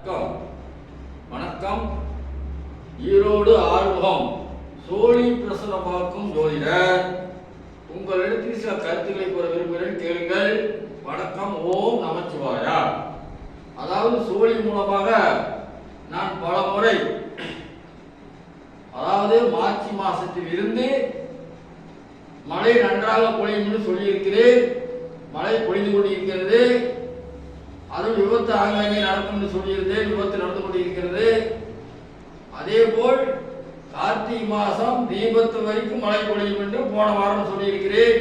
வணக்கம் வணக்கம். ஈரோடு ஆறுமுகம் சோழி பிரசனம் பார்க்கும் ஜோதிடர். உங்களிடத்தில் சில கருத்துக்களை கூற விரும்புகிறேன், கேளுங்கள். வணக்கம். ஓம் நமச்சிவாயா. அதாவது சோழி மூலமாக நான் பல முறை, அதாவது மார்ச் மாசத்தில் இருந்து மழை நன்றாக பொழியும் என்று சொல்லியிருக்கிறேன். மழை பொழிந்து கொண்டிருக்கிறது. அதுவும் விபத்து ஆங்காங்கே நடக்கும் என்று சொல்லியிருந்தேன். விபத்து நடந்து கொண்டிருக்கிறது. அதே போல் கார்த்திகை மாதம் தீபத்து வரைக்கும் மழை பொழியும் என்று போன வாரம் சொல்லியிருக்கிறேன்.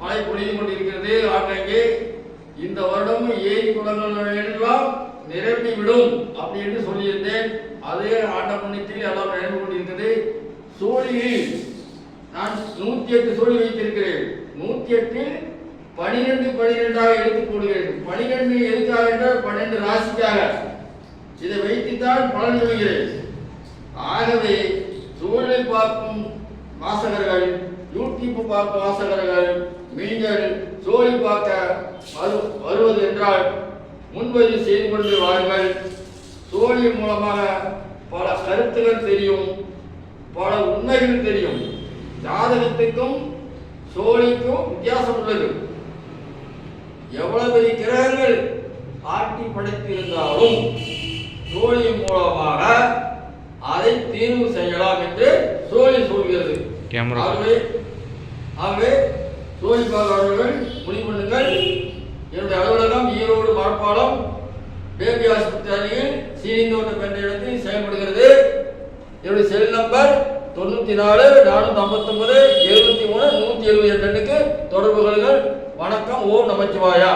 மழை பொழிந்து கொண்டிருக்கிறது ஆங்காங்கே. இந்த வருடம் ஏரி குளங்கள் எல்லாம் நிரம்பிவிடும் அப்படி என்று சொல்லியிருந்தேன். அதே ஆண்ட புண்ணியத்தில் எல்லாம் நிரம்பி கொண்டிருக்கிறது. சோழியில் நான் 108 சோழி வைத்திருக்கிறேன். 108 12 எடுத்துக் கொள்கிறேன். 12 எதுக்காக என்றால் 12 ராசிக்காக. இதை வைத்துத்தான் பலன் சொல்கிறேன். ஆகவே சூழலை பார்க்கும் வாசகர்கள், யூடியூப் பார்க்கும் வாசகர்கள், நீங்கள் சோழி பார்க்க வருவது என்றால் முன்பதிவு செய்து கொண்டு வாருங்கள். சோழி மூலமாக பல கருத்துகள் தெரியும், பல உண்மைகள் தெரியும். ஜாதகத்துக்கும் சோழிக்கும் வித்தியாசம் உள்ளது. எவ்வளவு பெரிய கிரகங்கள் ஆட்டி படைத்திருந்தாலும் சோழி மூலமாக அதை தீர்வு செய்யலாம் என்று சோழி சொல்கிறது. ஆகவே சோழி பார்க்கிறவர்கள் முடிவு பண்ணுங்கள். என்னுடைய அலுவலகம் ஈரோடு மரப்பாலம் பேபி ஆஸ்பத்திரி அருகில் சீனிந்தோட்டம் என்ற இடத்தில் செயல்படுகிறது. என்னுடைய செல் நம்பர் 94 459 73 172 தொடர்பு கொள்ளுங்கள். வணக்கம். ஓம் நமச்சிவாயா.